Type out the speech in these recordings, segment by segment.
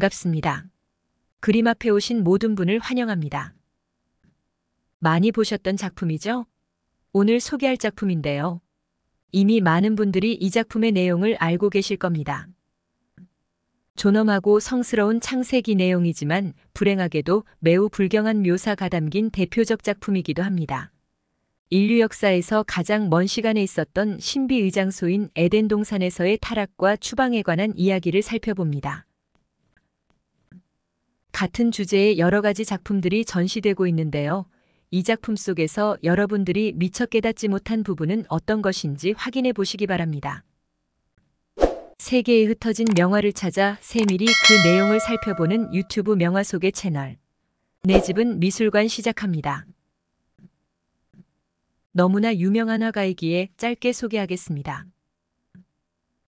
반갑습니다. 그림 앞에 오신 모든 분을 환영합니다. 많이 보셨던 작품이죠? 오늘 소개할 작품인데요. 이미 많은 분들이 이 작품의 내용을 알고 계실 겁니다. 존엄하고 성스러운 창세기 내용이지만 불행하게도 매우 불경한 묘사가 담긴 대표적 작품이기도 합니다. 인류 역사에서 가장 먼 시간에 있었던 신비의 장소인 에덴 동산에서의 타락과 추방에 관한 이야기를 살펴봅니다. 같은 주제의 여러 가지 작품들이 전시되고 있는데요. 이 작품 속에서 여러분들이 미처 깨닫지 못한 부분은 어떤 것인지 확인해 보시기 바랍니다. 세계에 흩어진 명화를 찾아 세밀히 그 내용을 살펴보는 유튜브 명화 소개 채널. 내 집은 미술관 시작합니다. 너무나 유명한 화가이기에 짧게 소개하겠습니다.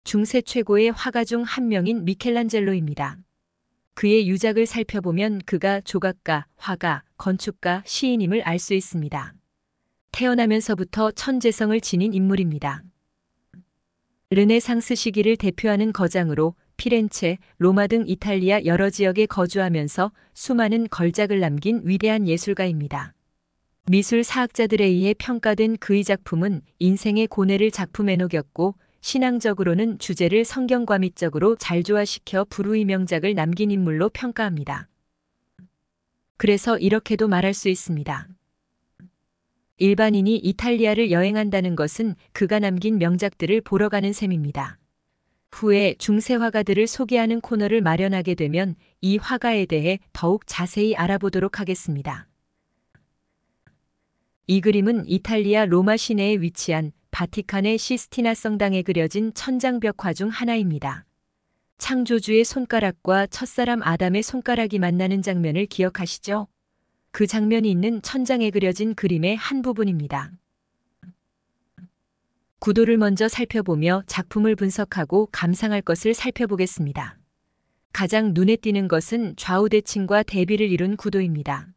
중세 최고의 화가 중 한 명인 미켈란젤로입니다. 그의 유작을 살펴보면 그가 조각가, 화가, 건축가, 시인임을 알 수 있습니다. 태어나면서부터 천재성을 지닌 인물입니다. 르네상스 시기를 대표하는 거장으로 피렌체, 로마 등 이탈리아 여러 지역에 거주하면서 수많은 걸작을 남긴 위대한 예술가입니다. 미술 사학자들에 의해 평가된 그의 작품은 인생의 고뇌를 작품에 녹였고 신앙적으로는 주제를 성경과 미적으로 잘 조화시켜 불후의 명작을 남긴 인물로 평가합니다. 그래서 이렇게도 말할 수 있습니다. 일반인이 이탈리아를 여행한다는 것은 그가 남긴 명작들을 보러 가는 셈입니다. 후에 중세 화가들을 소개하는 코너를 마련하게 되면 이 화가에 대해 더욱 자세히 알아보도록 하겠습니다. 이 그림은 이탈리아 로마 시내에 위치한 바티칸의 시스티나 성당에 그려진 천장벽화 중 하나입니다. 창조주의 손가락과 첫사람 아담의 손가락이 만나는 장면을 기억하시죠? 그 장면이 있는 천장에 그려진 그림의 한 부분입니다. 구도를 먼저 살펴보며 작품을 분석하고 감상할 것을 살펴보겠습니다. 가장 눈에 띄는 것은 좌우 대칭과 대비를 이룬 구도입니다.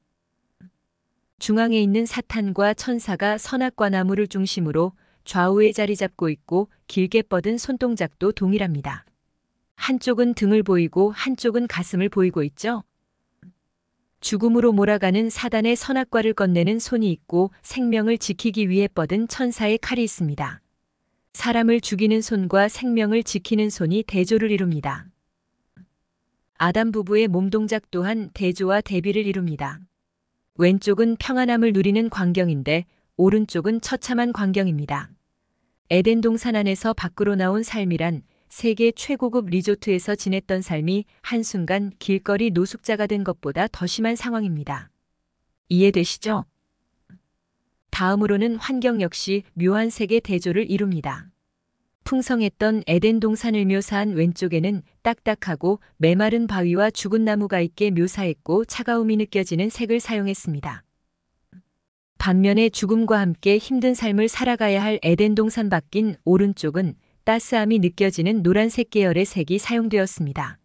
중앙에 있는 사탄과 천사가 선악과 나무를 중심으로 좌우에 자리 잡고 있고 길게 뻗은 손동작도 동일합니다. 한쪽은 등을 보이고 한쪽은 가슴을 보이고 있죠? 죽음으로 몰아가는 사단의 선악과를 건네는 손이 있고 생명을 지키기 위해 뻗은 천사의 칼이 있습니다. 사람을 죽이는 손과 생명을 지키는 손이 대조를 이룹니다. 아담 부부의 몸동작 또한 대조와 대비를 이룹니다. 왼쪽은 평안함을 누리는 광경인데 오른쪽은 처참한 광경입니다. 에덴 동산 안에서 밖으로 나온 삶이란 세계 최고급 리조트에서 지냈던 삶이 한순간 길거리 노숙자가 된 것보다 더 심한 상황입니다. 이해되시죠? 다음으로는 환경 역시 묘한 색의 대조를 이룹니다. 풍성했던 에덴 동산을 묘사한 왼쪽에는 딱딱하고 메마른 바위와 죽은 나무가 있게 묘사했고 차가움이 느껴지는 색을 사용했습니다. 반면에 죽음과 함께 힘든 삶을 살아가야 할 에덴 동산 밖인 오른쪽은 따스함이 느껴지는 노란색 계열의 색이 사용되었습니다.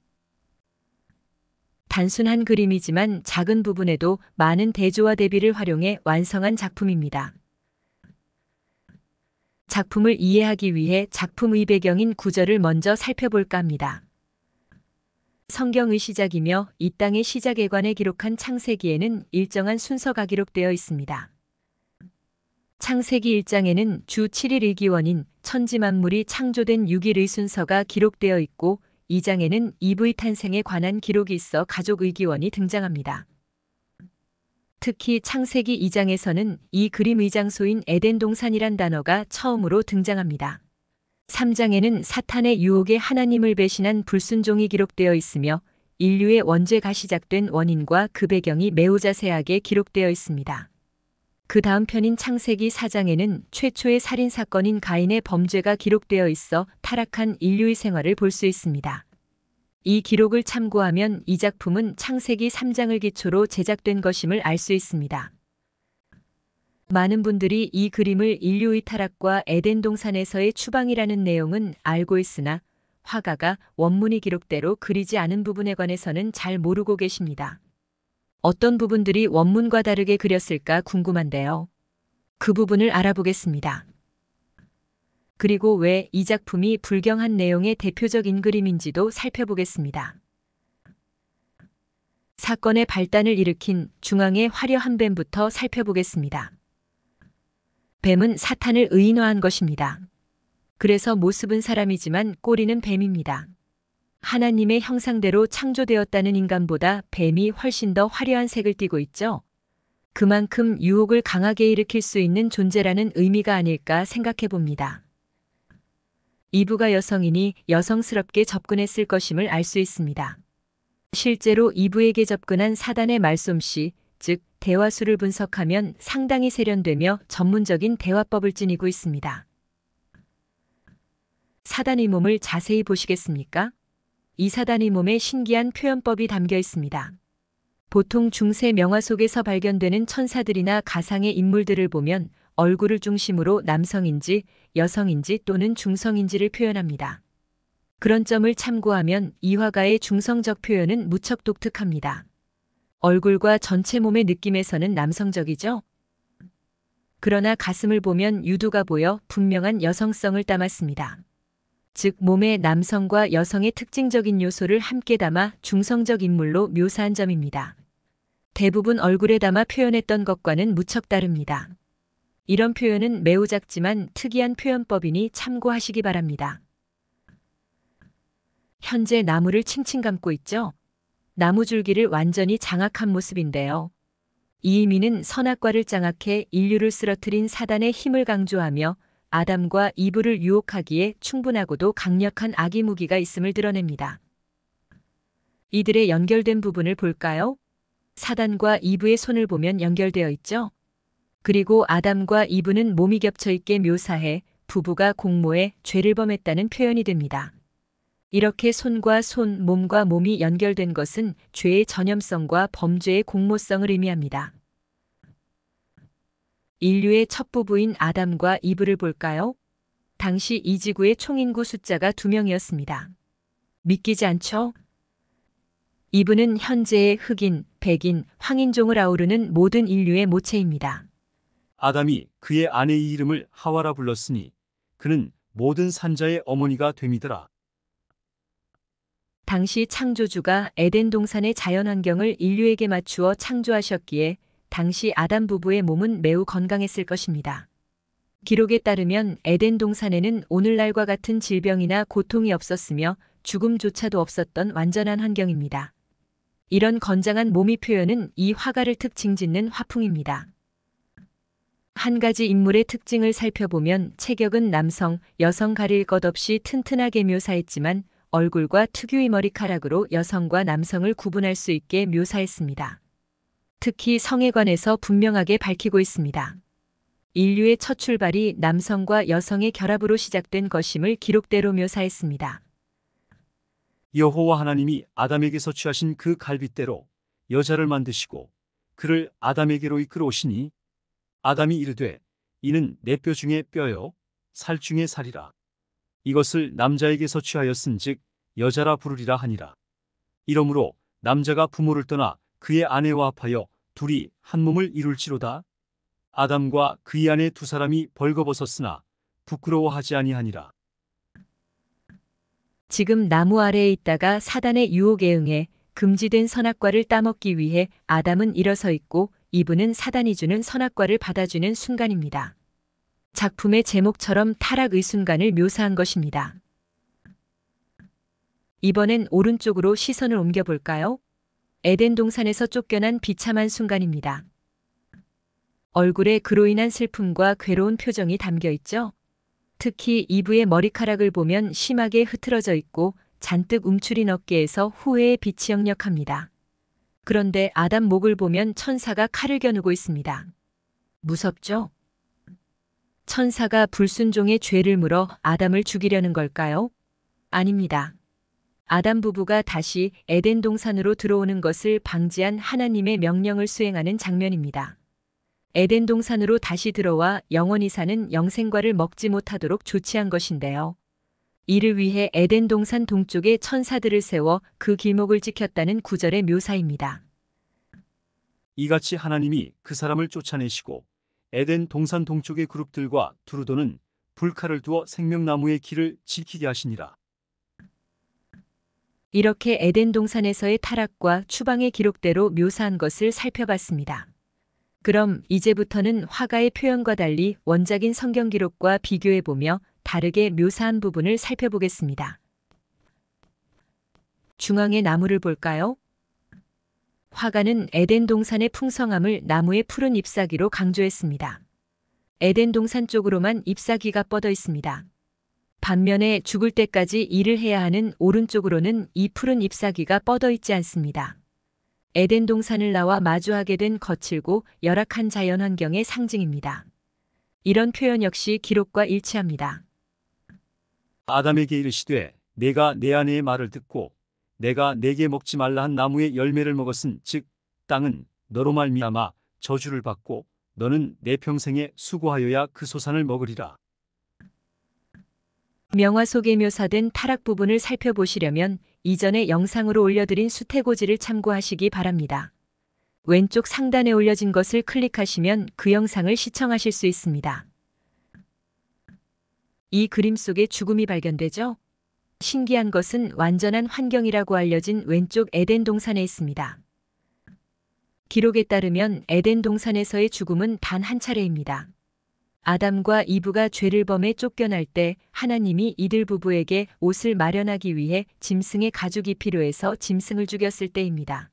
단순한 그림이지만 작은 부분에도 많은 대조와 대비를 활용해 완성한 작품입니다. 작품을 이해하기 위해 작품의 배경인 구절을 먼저 살펴볼까 합니다. 성경의 시작이며 이 땅의 시작에 관해 기록한 창세기에는 일정한 순서가 기록되어 있습니다. 창세기 1장에는 주 7일 의기원인 천지만물이 창조된 6일의 순서가 기록되어 있고 2장에는 이브의 탄생에 관한 기록이 있어 가족 의기원이 등장합니다. 특히 창세기 2장에서는 이 그림의 장소인 에덴 동산이란 단어가 처음으로 등장합니다. 3장에는 사탄의 유혹에 하나님을 배신한 불순종이 기록되어 있으며 인류의 원죄가 시작된 원인과 그 배경이 매우 자세하게 기록되어 있습니다. 그 다음 편인 창세기 4장에는 최초의 살인사건인 가인의 범죄가 기록되어 있어 타락한 인류의 생활을 볼 수 있습니다. 이 기록을 참고하면 이 작품은 창세기 3장을 기초로 제작된 것임을 알 수 있습니다. 많은 분들이 이 그림을 인류의 타락과 에덴 동산에서의 추방이라는 내용은 알고 있으나 화가가 원문이 기록대로 그리지 않은 부분에 관해서는 잘 모르고 계십니다. 어떤 부분들이 원문과 다르게 그렸을까 궁금한데요. 그 부분을 알아보겠습니다. 그리고 왜 이 작품이 불경한 내용의 대표적인 그림인지도 살펴보겠습니다. 사건의 발단을 일으킨 중앙의 화려한 뱀부터 살펴보겠습니다. 뱀은 사탄을 의인화한 것입니다. 그래서 모습은 사람이지만 꼬리는 뱀입니다. 하나님의 형상대로 창조되었다는 인간보다 뱀이 훨씬 더 화려한 색을 띠고 있죠. 그만큼 유혹을 강하게 일으킬 수 있는 존재라는 의미가 아닐까 생각해 봅니다. 이브가 여성이니 여성스럽게 접근했을 것임을 알 수 있습니다. 실제로 이브에게 접근한 사단의 말솜씨, 즉 대화수를 분석하면 상당히 세련되며 전문적인 대화법을 지니고 있습니다. 사단의 몸을 자세히 보시겠습니까? 이 사단의 몸에 신기한 표현법이 담겨 있습니다. 보통 중세 명화 속에서 발견되는 천사들이나 가상의 인물들을 보면 얼굴을 중심으로 남성인지 여성인지 또는 중성인지를 표현합니다. 그런 점을 참고하면 이 화가의 중성적 표현은 무척 독특합니다. 얼굴과 전체 몸의 느낌에서는 남성적이죠? 그러나 가슴을 보면 유두가 보여 분명한 여성성을 담았습니다. 즉 몸에 남성과 여성의 특징적인 요소를 함께 담아 중성적 인물로 묘사한 점입니다. 대부분 얼굴에 담아 표현했던 것과는 무척 다릅니다. 이런 표현은 매우 작지만 특이한 표현법이니 참고하시기 바랍니다. 현재 나무를 칭칭 감고 있죠? 나무 줄기를 완전히 장악한 모습인데요. 이 의미는 선악과를 장악해 인류를 쓰러뜨린 사단의 힘을 강조하며 아담과 이브를 유혹하기에 충분하고도 강력한 악의 무기가 있음을 드러냅니다. 이들의 연결된 부분을 볼까요? 사단과 이브의 손을 보면 연결되어 있죠? 그리고 아담과 이브는 몸이 겹쳐 있게 묘사해 부부가 공모해 죄를 범했다는 표현이 됩니다. 이렇게 손과 손, 몸과 몸이 연결된 것은 죄의 전염성과 범죄의 공모성을 의미합니다. 인류의 첫 부부인 아담과 이브를 볼까요? 당시 이 지구의 총인구 숫자가 2명이었습니다. 믿기지 않죠? 이브는 현재의 흑인, 백인, 황인종을 아우르는 모든 인류의 모체입니다. 아담이 그의 아내의 이름을 하와라 불렀으니 그는 모든 산자의 어머니가 됨이더라. 당시 창조주가 에덴 동산의 자연환경을 인류에게 맞추어 창조하셨기에 당시 아담 부부의 몸은 매우 건강했을 것입니다. 기록에 따르면 에덴 동산에는 오늘날과 같은 질병이나 고통이 없었으며 죽음조차도 없었던 완전한 환경입니다. 이런 건장한 몸의 표현은 이 화가를 특징 짓는 화풍입니다. 한 가지 인물의 특징을 살펴보면 체격은 남성, 여성 가릴 것 없이 튼튼하게 묘사했지만 얼굴과 특유의 머리카락으로 여성과 남성을 구분할 수 있게 묘사했습니다. 특히 성에 관해서 분명하게 밝히고 있습니다. 인류의 첫 출발이 남성과 여성의 결합으로 시작된 것임을 기록대로 묘사했습니다. 여호와 하나님이 아담에게서 취하신 그 갈빗대로 여자를 만드시고 그를 아담에게로 이끌어 오시니 아담이 이르되 이는 내 뼈 중에 뼈요 살 중에 살이라. 이것을 남자에게서 취하였은즉 여자라 부르리라 하니라. 이러므로 남자가 부모를 떠나 그의 아내와 합하여 둘이 한 몸을 이룰지로다. 아담과 그의 아내 두 사람이 벌거벗었으나 부끄러워하지 아니하니라. 지금 나무 아래에 있다가 사단의 유혹에 응해 금지된 선악과를 따먹기 위해 아담은 일어서 있고 이브는 사단이 주는 선악과를 받아주는 순간입니다. 작품의 제목처럼 타락의 순간을 묘사한 것입니다. 이번엔 오른쪽으로 시선을 옮겨볼까요? 에덴 동산에서 쫓겨난 비참한 순간입니다. 얼굴에 그로 인한 슬픔과 괴로운 표정이 담겨 있죠? 특히 이브의 머리카락을 보면 심하게 흐트러져 있고 잔뜩 움츠린 어깨에서 후회의 빛이 역력합니다. 그런데 아담 목을 보면 천사가 칼을 겨누고 있습니다. 무섭죠? 천사가 불순종의 죄를 물어 아담을 죽이려는 걸까요? 아닙니다. 아담 부부가 다시 에덴 동산으로 들어오는 것을 방지한 하나님의 명령을 수행하는 장면입니다. 에덴 동산으로 다시 들어와 영원히 사는 영생과를 먹지 못하도록 조치한 것인데요. 이를 위해 에덴 동산 동쪽에 천사들을 세워 그 길목을 지켰다는 구절의 묘사입니다. 이같이 하나님이 그 사람을 쫓아내시고 에덴 동산 동쪽의 그룹들과 두루도는 불칼을 두어 생명나무의 길을 지키게 하시니라. 이렇게 에덴 동산에서의 타락과 추방의 기록대로 묘사한 것을 살펴봤습니다. 그럼 이제부터는 화가의 표현과 달리 원작인 성경 기록과 비교해보며 다르게 묘사한 부분을 살펴보겠습니다. 중앙의 나무를 볼까요? 화가는 에덴 동산의 풍성함을 나무의 푸른 잎사귀로 강조했습니다. 에덴 동산 쪽으로만 잎사귀가 뻗어 있습니다. 반면에 죽을 때까지 일을 해야 하는 오른쪽으로는 이 푸른 잎사귀가 뻗어 있지 않습니다. 에덴 동산을 나와 마주하게 된 거칠고 열악한 자연환경의 상징입니다. 이런 표현 역시 기록과 일치합니다. 아담에게 이르시되 내가 내 아내의 말을 듣고 내가 내게 먹지 말라 한 나무의 열매를 먹었은 즉 땅은 너로 말미암아 저주를 받고 너는 내 평생에 수고하여야 그 소산을 먹으리라. 명화 속에 묘사된 타락 부분을 살펴보시려면 이전에 영상으로 올려드린 수태고지를 참고하시기 바랍니다. 왼쪽 상단에 올려진 것을 클릭하시면 그 영상을 시청하실 수 있습니다. 이 그림 속에 죽음이 발견되죠? 신기한 것은 완전한 환경이라고 알려진 왼쪽 에덴 동산에 있습니다. 기록에 따르면 에덴 동산에서의 죽음은 단 한 차례입니다. 아담과 이브가 죄를 범해 쫓겨날 때 하나님이 이들 부부에게 옷을 마련하기 위해 짐승의 가죽이 필요해서 짐승을 죽였을 때입니다.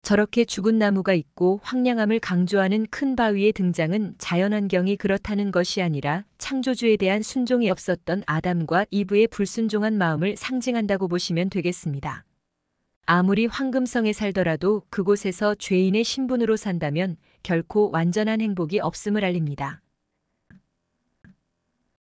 저렇게 죽은 나무가 있고 황량함을 강조하는 큰 바위의 등장은 자연환경이 그렇다는 것이 아니라 창조주에 대한 순종이 없었던 아담과 이브의 불순종한 마음을 상징한다고 보시면 되겠습니다. 아무리 황금성에 살더라도 그곳에서 죄인의 신분으로 산다면 결코 완전한 행복이 없음을 알립니다.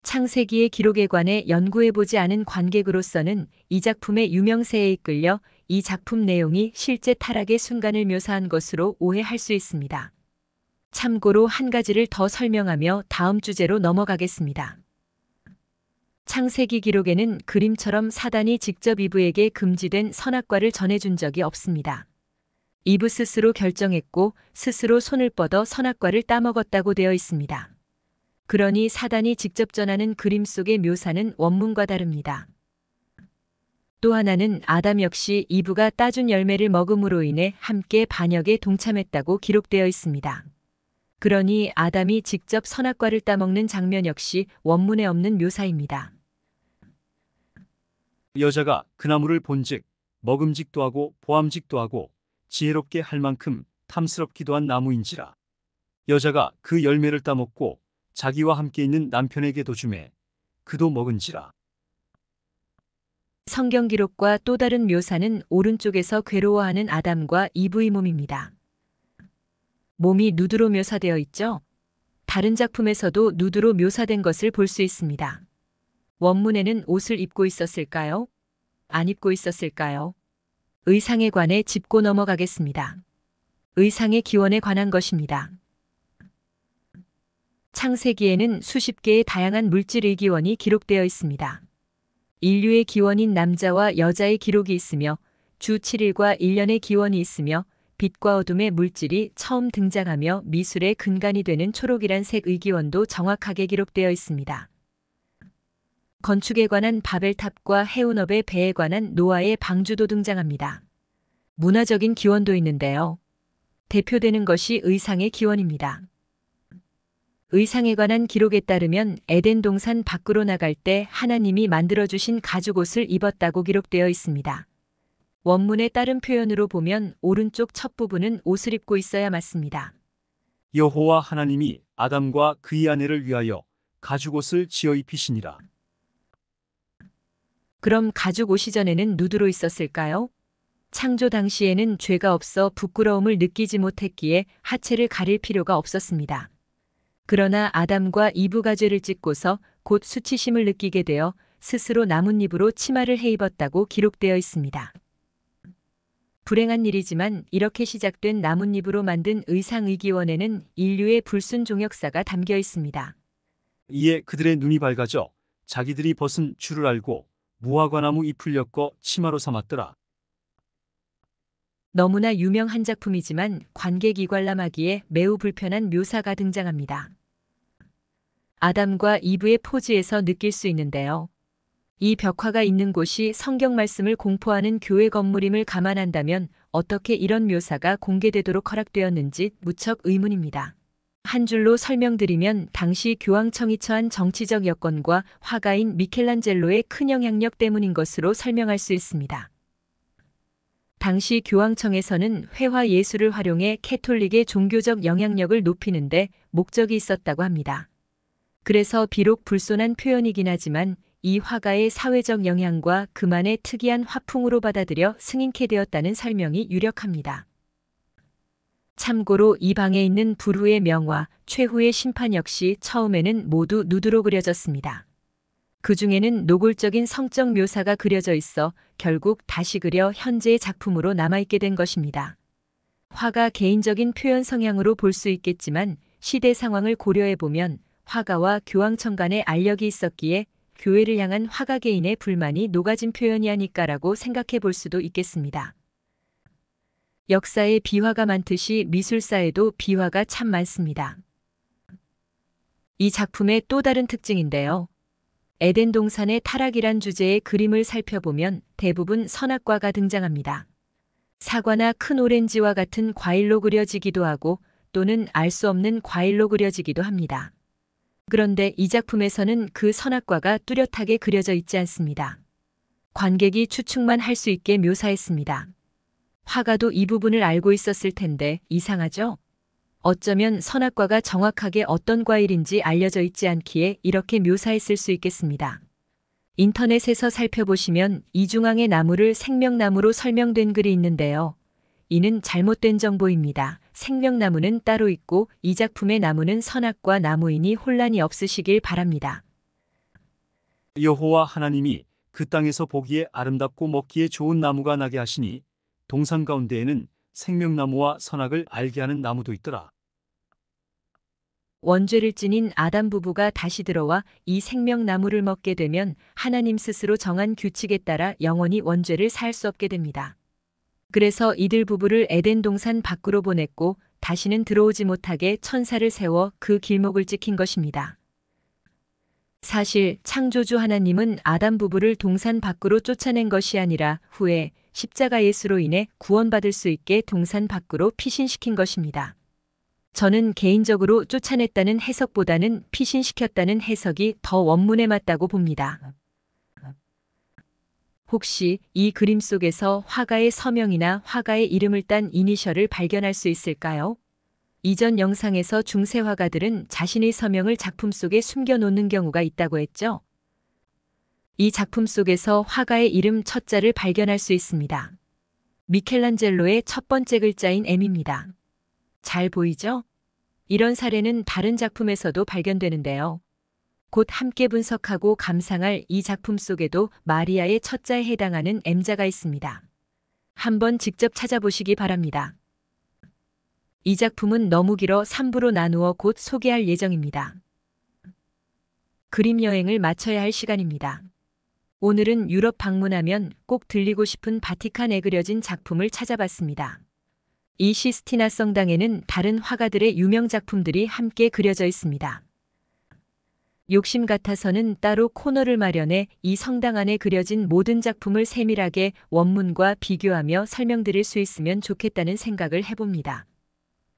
창세기의 기록에 관해 연구해보지 않은 관객으로서는 이 작품의 유명세에 이끌려 이 작품 내용이 실제 타락의 순간을 묘사한 것으로 오해할 수 있습니다. 참고로 한 가지를 더 설명하며 다음 주제로 넘어가겠습니다. 창세기 기록에는 그림처럼 사단이 직접 이브에게 금지된 선악과를 전해준 적이 없습니다. 이브 스스로 결정했고 스스로 손을 뻗어 선악과를 따먹었다고 되어 있습니다. 그러니 사단이 직접 전하는 그림 속의 묘사는 원문과 다릅니다. 또 하나는 아담 역시 이브가 따준 열매를 먹음으로 인해 함께 반역에 동참했다고 기록되어 있습니다. 그러니 아담이 직접 선악과를 따먹는 장면 역시 원문에 없는 묘사입니다. 여자가 그 나무를 본즉 먹음직도 하고 보암직도 하고 지혜롭게 할 만큼 탐스럽기도 한 나무인지라. 여자가 그 열매를 따먹고 자기와 함께 있는 남편에게도 주매 그도 먹은지라. 성경 기록과 또 다른 묘사는 오른쪽에서 괴로워하는 아담과 이브의 몸입니다. 몸이 누드로 묘사되어 있죠? 다른 작품에서도 누드로 묘사된 것을 볼 수 있습니다. 원문에는 옷을 입고 있었을까요? 안 입고 있었을까요? 의상에 관해 짚고 넘어가겠습니다. 의상의 기원에 관한 것입니다. 창세기에는 수십 개의 다양한 물질의 기원이 기록되어 있습니다. 인류의 기원인 남자와 여자의 기록이 있으며 주 7일과 1년의 기원이 있으며 빛과 어둠의 물질이 처음 등장하며 미술의 근간이 되는 초록이란 색의 기원도 정확하게 기록되어 있습니다. 건축에 관한 바벨탑과 해운업의 배에 관한 노아의 방주도 등장합니다. 문화적인 기원도 있는데요. 대표되는 것이 의상의 기원입니다. 의상에 관한 기록에 따르면 에덴 동산 밖으로 나갈 때 하나님이 만들어주신 가죽옷을 입었다고 기록되어 있습니다. 원문에 따른 표현으로 보면 오른쪽 첫 부분은 옷을 입고 있어야 맞습니다. 여호와 하나님이 아담과 그의 아내를 위하여 가죽옷을 지어 입히시니라. 그럼 가죽옷이 전에는 누드로 있었을까요? 창조 당시에는 죄가 없어 부끄러움을 느끼지 못했기에 하체를 가릴 필요가 없었습니다. 그러나 아담과 이브가 죄를 짓고서 곧 수치심을 느끼게 되어 스스로 나뭇잎으로 치마를 해 입었다고 기록되어 있습니다. 불행한 일이지만 이렇게 시작된 나뭇잎으로 만든 의상의 기원에는 인류의 불순종 역사가 담겨 있습니다. 이에 그들의 눈이 밝아져 자기들이 벗은 줄을 알고 무화과나무 잎을 엮어 치마로 삼았더라. 너무나 유명한 작품이지만 관객 이관람하기에 매우 불편한 묘사가 등장합니다. 아담과 이브의 포즈에서 느낄 수 있는데요. 이 벽화가 있는 곳이 성경 말씀을 공포하는 교회 건물임을 감안한다면 어떻게 이런 묘사가 공개되도록 허락되었는지 무척 의문입니다. 한 줄로 설명드리면 당시 교황청이 처한 정치적 여건과 화가인 미켈란젤로의 큰 영향력 때문인 것으로 설명할 수 있습니다. 당시 교황청에서는 회화 예술을 활용해 캐톨릭의 종교적 영향력을 높이는 데 목적이 있었다고 합니다. 그래서 비록 불손한 표현이긴 하지만 이 화가의 사회적 영향과 그만의 특이한 화풍으로 받아들여 승인케 되었다는 설명이 유력합니다. 참고로 이 방에 있는 불후의 명화, 최후의 심판 역시 처음에는 모두 누드로 그려졌습니다. 그 중에는 노골적인 성적 묘사가 그려져 있어 결국 다시 그려 현재의 작품으로 남아있게 된 것입니다. 화가 개인적인 표현 성향으로 볼 수 있겠지만 시대 상황을 고려해보면 화가와 교황청 간의 알력이 있었기에 교회를 향한 화가 개인의 불만이 녹아진 표현이 아닐까라고 생각해 볼 수도 있겠습니다. 역사에 비화가 많듯이 미술사에도 비화가 참 많습니다. 이 작품의 또 다른 특징인데요. 에덴 동산의 타락이란 주제의 그림을 살펴보면 대부분 선악과가 등장합니다. 사과나 큰 오렌지와 같은 과일로 그려지기도 하고 또는 알 수 없는 과일로 그려지기도 합니다. 그런데 이 작품에서는 그 선악과가 뚜렷하게 그려져 있지 않습니다. 관객이 추측만 할 수 있게 묘사했습니다. 화가도 이 부분을 알고 있었을 텐데 이상하죠? 어쩌면 선악과가 정확하게 어떤 과일인지 알려져 있지 않기에 이렇게 묘사했을 수 있겠습니다. 인터넷에서 살펴보시면 이중앙의 나무를 생명나무로 설명된 글이 있는데요. 이는 잘못된 정보입니다. 생명나무는 따로 있고 이 작품의 나무는 선악과 나무이니 혼란이 없으시길 바랍니다. 여호와 하나님이 그 땅에서 보기에 아름답고 먹기에 좋은 나무가 나게 하시니 동산 가운데에는 생명나무와 선악을 알게 하는 나무도 있더라. 원죄를 지닌 아담 부부가 다시 들어와 이 생명나무를 먹게 되면 하나님 스스로 정한 규칙에 따라 영원히 원죄를 살 수 없게 됩니다. 그래서 이들 부부를 에덴 동산 밖으로 보냈고 다시는 들어오지 못하게 천사를 세워 그 길목을 지킨 것입니다. 사실 창조주 하나님은 아담 부부를 동산 밖으로 쫓아낸 것이 아니라 후에 십자가 예수로 인해 구원받을 수 있게 동산 밖으로 피신시킨 것입니다. 저는 개인적으로 쫓아냈다는 해석보다는 피신시켰다는 해석이 더 원문에 맞다고 봅니다. 혹시 이 그림 속에서 화가의 서명이나 화가의 이름을 딴 이니셜을 발견할 수 있을까요? 이전 영상에서 중세 화가들은 자신의 서명을 작품 속에 숨겨놓는 경우가 있다고 했죠. 이 작품 속에서 화가의 이름 첫 자를 발견할 수 있습니다. 미켈란젤로의 첫 번째 글자인 M입니다. 잘 보이죠? 이런 사례는 다른 작품에서도 발견되는데요. 곧 함께 분석하고 감상할 이 작품 속에도 마리아의 첫 자에 해당하는 M자가 있습니다. 한번 직접 찾아보시기 바랍니다. 이 작품은 너무 길어 3부로 나누어 곧 소개할 예정입니다. 그림 여행을 마쳐야 할 시간입니다. 오늘은 유럽 방문하면 꼭 들리고 싶은 바티칸에 그려진 작품을 찾아봤습니다. 이 시스티나 성당에는 다른 화가들의 유명 작품들이 함께 그려져 있습니다. 욕심 같아서는 따로 코너를 마련해 이 성당 안에 그려진 모든 작품을 세밀하게 원문과 비교하며 설명드릴 수 있으면 좋겠다는 생각을 해봅니다.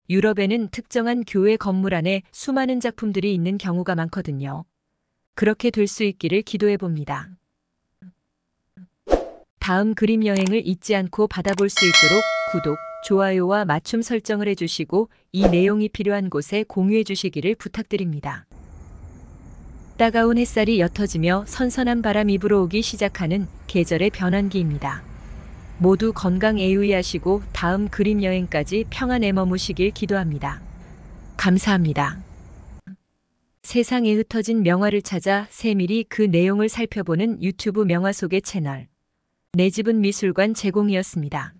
유럽에는 특정한 교회 건물 안에 수많은 작품들이 있는 경우가 많거든요. 그렇게 될 수 있기를 기도해봅니다. 다음 그림 여행을 잊지 않고 받아볼 수 있도록 구독, 좋아요와 맞춤 설정을 해주시고 이 내용이 필요한 곳에 공유해 주시기를 부탁드립니다. 따가운 햇살이 옅어지며 선선한 바람이 불어오기 시작하는 계절의 변환기입니다. 모두 건강에 유의하시고 다음 그림 여행까지 평안에 머무시길 기도합니다. 감사합니다. 세상에 흩어진 명화를 찾아 세밀히 그 내용을 살펴보는 유튜브 명화 속의 채널. 내 집은 미술관 제공이었습니다.